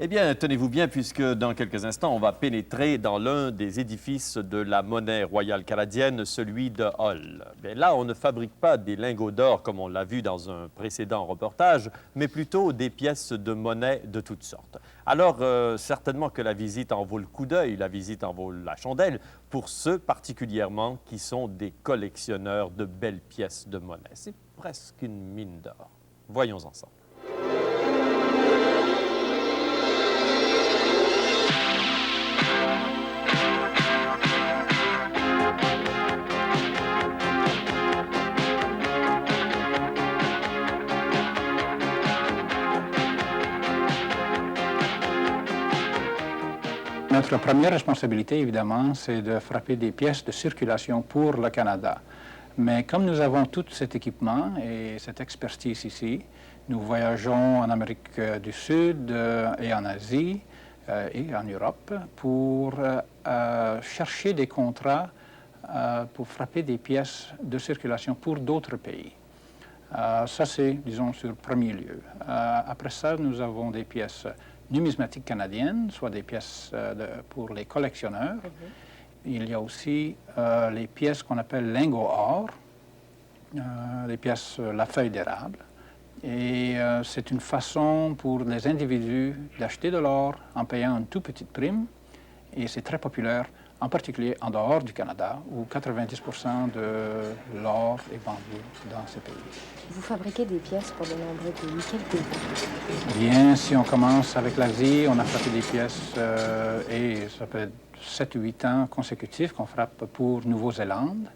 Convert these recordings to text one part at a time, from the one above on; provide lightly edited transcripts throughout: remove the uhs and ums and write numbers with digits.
Eh bien, tenez-vous bien, puisque dans quelques instants, on va pénétrer dans l'un des édifices de la monnaie royale canadienne, celui de Hull. Bien, là, on ne fabrique pas des lingots d'or comme on l'a vu dans un précédent reportage, mais plutôt des pièces de monnaie de toutes sortes. Alors, certainement que la visite en vaut le coup d'œil, la visite en vaut la chandelle, pour ceux particulièrement qui sont des collectionneurs de belles pièces de monnaie. C'est presque une mine d'or. Voyons ensemble. Notre première responsabilité, évidemment, c'est de frapper des pièces de circulation pour le Canada. Mais comme nous avons tout cet équipement et cette expertise ici, nous voyageons en Amérique du Sud et en Asie et en Europe pour chercher des contrats pour frapper des pièces de circulation pour d'autres pays. Ça, c'est, disons, sur le premier lieu. Après ça, nous avons des pièces numismatiques canadiennes, soit des pièces pour les collectionneurs. Il y a aussi les pièces qu'on appelle lingots or, les pièces la feuille d'érable. Et c'est une façon pour les individus d'acheter de l'or en payant une toute petite prime. Et c'est très populaire, en particulier en dehors du Canada, où 90% de l'or est vendu dans ces pays. Vous fabriquez des pièces pour de nombreux pays. Quel pays? Bien, si on commence avec l'Asie, on a frappé des pièces et ça fait 7 ou 8 ans consécutifs qu'on frappe pour Nouvelle-Zélande.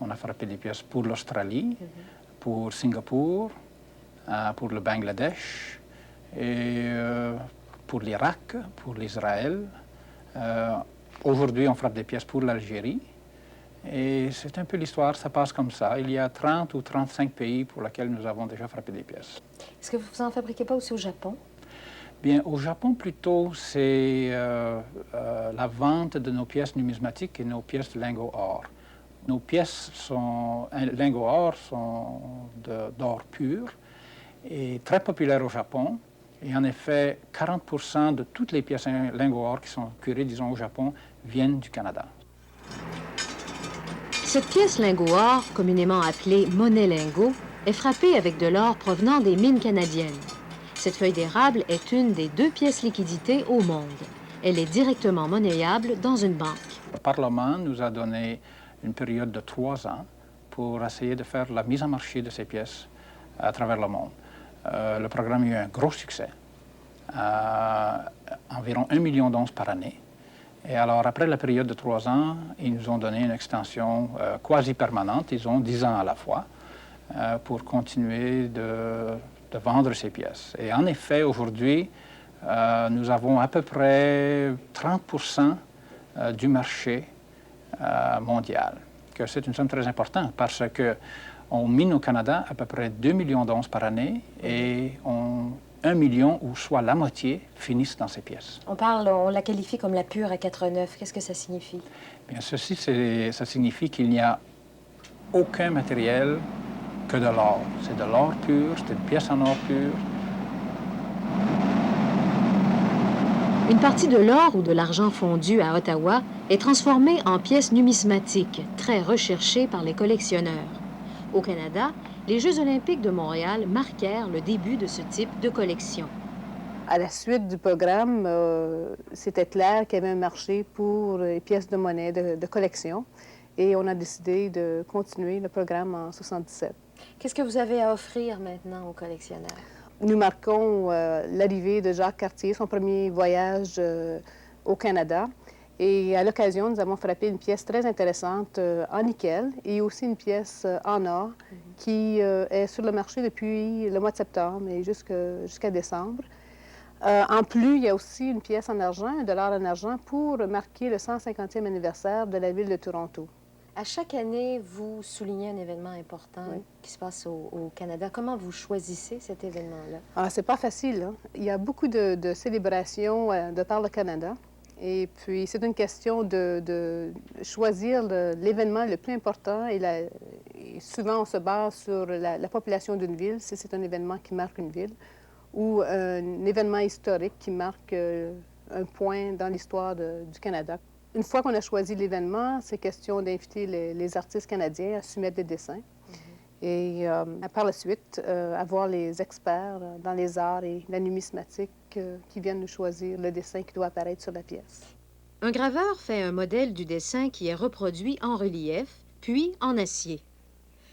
On a frappé des pièces pour l'Australie, pour Singapour, pour le Bangladesh, et pour l'Irak, pour l'Israël. Aujourd'hui, on frappe des pièces pour l'Algérie. Et c'est un peu l'histoire, ça passe comme ça. Il y a 30 ou 35 pays pour lesquels nous avons déjà frappé des pièces. Est-ce que vous n'en fabriquez pas aussi au Japon? Bien, au Japon, plutôt, c'est la vente de nos pièces numismatiques et nos pièces de lingots or. Nos pièces lingots or sont d'or pur et très populaires au Japon. Et en effet, 40% de toutes les pièces lingots or qui sont curées, disons, au Japon, viennent du Canada. Cette pièce lingot or, communément appelée monnaie lingot, est frappée avec de l'or provenant des mines canadiennes. Cette feuille d'érable est une des 2 pièces liquidités au monde. Elle est directement monnayable dans une banque. Le Parlement nous a donné une période de 3 ans pour essayer de faire la mise en marché de ces pièces à travers le monde. Le programme a eu un gros succès, environ 1 million d'onces par année. Et alors, après la période de 3 ans, ils nous ont donné une extension quasi permanente, ils ont 10 ans à la fois, pour continuer de vendre ces pièces. Et en effet, aujourd'hui, nous avons à peu près 30% du marché mondial, que c'est une somme très importante parce qu'on mine au Canada à peu près 2 millions d'onces par année et 1 million, ou soit la moitié, finissent dans ces pièces. On la qualifie comme la pure à 4,9. Qu'est-ce que ça signifie? Bien, ceci, ça signifie qu'il n'y a aucun matériel que de l'or. C'est de l'or pur, c'est une pièce en or pur. Une partie de l'or ou de l'argent fondu à Ottawa est transformée en pièces numismatiques, très recherchées par les collectionneurs. Au Canada, les Jeux olympiques de Montréal marquèrent le début de ce type de collection. À la suite du programme, c'était clair qu'il y avait un marché pour les pièces de monnaie de collection et on a décidé de continuer le programme en 1977. Qu'est-ce que vous avez à offrir maintenant aux collectionneurs? Nous marquons l'arrivée de Jacques Cartier, son premier voyage au Canada. Et à l'occasion, nous avons frappé une pièce très intéressante en nickel et aussi une pièce en or qui est sur le marché depuis le mois de septembre et jusqu'à décembre. En plus, il y a aussi une pièce en argent, $1 en argent, pour marquer le 150e anniversaire de la ville de Toronto. À chaque année, vous soulignez un événement important qui se passe au Canada. Comment vous choisissez cet événement-là? Ah, c'est pas facile, hein? Il y a beaucoup de célébrations de par le Canada. Et puis, c'est une question de choisir l'événement le plus important. Et souvent, on se base sur la population d'une ville, si c'est un événement qui marque une ville. ou un événement historique qui marque un point dans l'histoire du Canada. Une fois qu'on a choisi l'événement, c'est question d'inviter les artistes canadiens à soumettre des dessins. Et par la suite, avoir les experts dans les arts et la numismatique qui viennent nous choisir le dessin qui doit apparaître sur la pièce. Un graveur fait un modèle du dessin qui est reproduit en relief, puis en acier.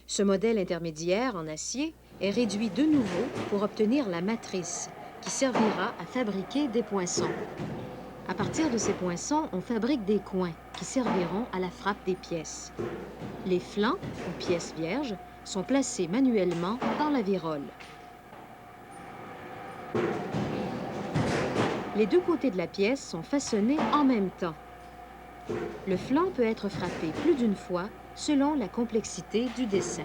Ce modèle intermédiaire en acier est réduit de nouveau pour obtenir la matrice, qui servira à fabriquer des poinçons. À partir de ces poinçons, on fabrique des coins qui serviront à la frappe des pièces. Les flancs, ou pièces vierges, sont placés manuellement dans la virole. Les deux côtés de la pièce sont façonnés en même temps. Le flanc peut être frappé plus d'une fois selon la complexité du dessin.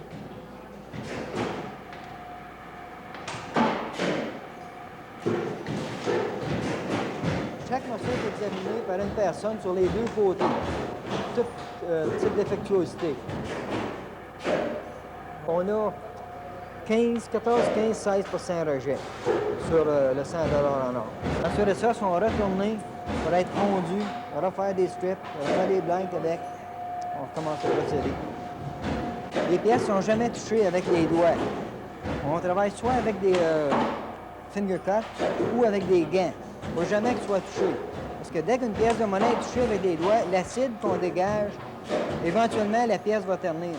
Chaque morceau est examiné par une personne sur les deux côtés, tout type défectuosité. On a 14, 15, 16 rejet sur le 100 en or. Ensuite de ça, sont retournés pour être fondus, refaire des strips, refaire des blancs avec. On recommence à procéder. Les pièces ne sont jamais touchées avec les doigts. On travaille soit avec des finger cuts ou avec des gants. Il ne faut jamais qu'elles soient touchées. Parce que dès qu'une pièce de monnaie est touchée avec les doigts, l'acide qu'on dégage, éventuellement, la pièce va ternir.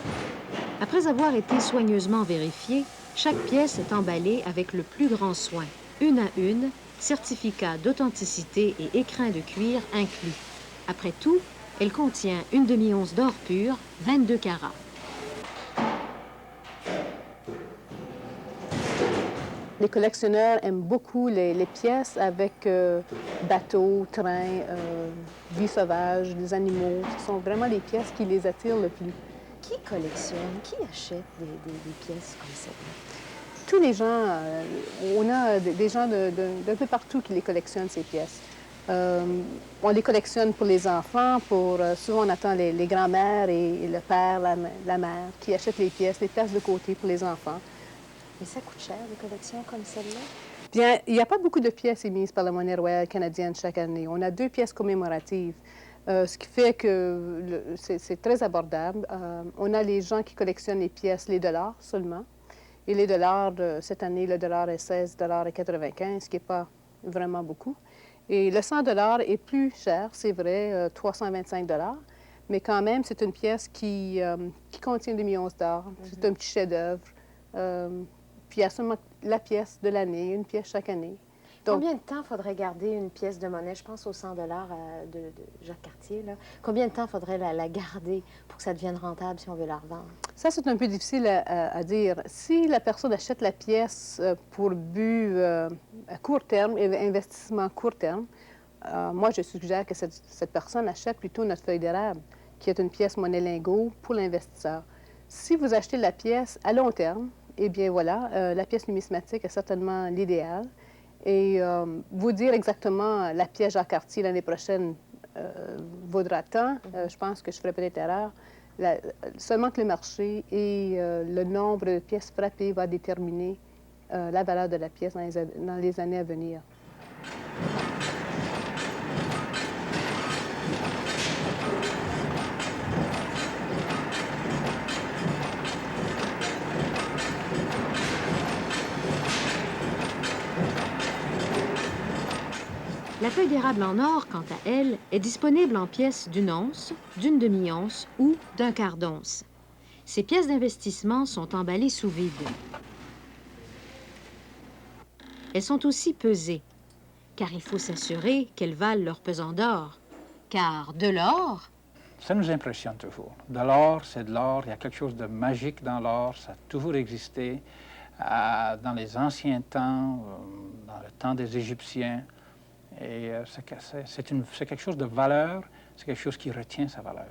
Après avoir été soigneusement vérifiée, chaque pièce est emballée avec le plus grand soin, une à une, certificat d'authenticité et écrin de cuir inclus. Après tout, elle contient une demi-once d'or pur, 22 carats. Les collectionneurs aiment beaucoup les pièces avec bateaux, trains, vie sauvage, des animaux. Ce sont vraiment les pièces qui les attirent le plus. Qui collectionne, qui achète des pièces comme celle-là? Tous les gens, on a des gens d'un peu partout qui les collectionnent, ces pièces. On les collectionne pour les enfants, souvent on attend les grands-mères et le père, la mère, qui achètent les pièces de côté pour les enfants. Mais ça coûte cher, des collections comme celle-là? Bien, il n'y a pas beaucoup de pièces émises par la monnaie royale canadienne chaque année. On a 2 pièces commémoratives, ce qui fait que c'est très abordable. On a les gens qui collectionnent les pièces, les dollars seulement. Et les dollars, cette année, le dollar est 16,95 $, ce qui n'est pas vraiment beaucoup. Et le 100 $ est plus cher, c'est vrai, 325 $. Mais quand même, c'est une pièce qui contient 2 millions d'or. C'est un petit chef-d'œuvre. Puis il y a seulement la pièce de l'année, une pièce chaque année. Donc, combien de temps faudrait garder une pièce de monnaie? Je pense aux 100 $ de Jacques Cartier. Là. Combien de temps faudrait la garder pour que ça devienne rentable si on veut la revendre? Ça, c'est un peu difficile à dire. Si la personne achète la pièce pour but à court terme, investissement à court terme, moi, je suggère que cette personne achète plutôt notre feuille d'érable, qui est une pièce monnaie lingot pour l'investisseur. Si vous achetez la pièce à long terme, eh bien voilà, la pièce numismatique est certainement l'idéal. Et vous dire exactement la pièce Jacques Cartier l'année prochaine vaudra tant, je pense que je ferais peut-être erreur. Seulement que le marché et le nombre de pièces frappées va déterminer la valeur de la pièce dans les années à venir. La feuille d'érable en or, quant à elle, est disponible en pièces d'une once, d'une demi-once ou d'un quart d'once. Ces pièces d'investissement sont emballées sous vide. Elles sont aussi pesées, car il faut s'assurer qu'elles valent leur pesant d'or. Car de l'or... Ça nous impressionne toujours. De l'or, c'est de l'or. Il y a quelque chose de magique dans l'or. Ça a toujours existé dans les anciens temps, dans le temps des Égyptiens. Et c'est quelque chose de valeur, c'est quelque chose qui retient sa valeur.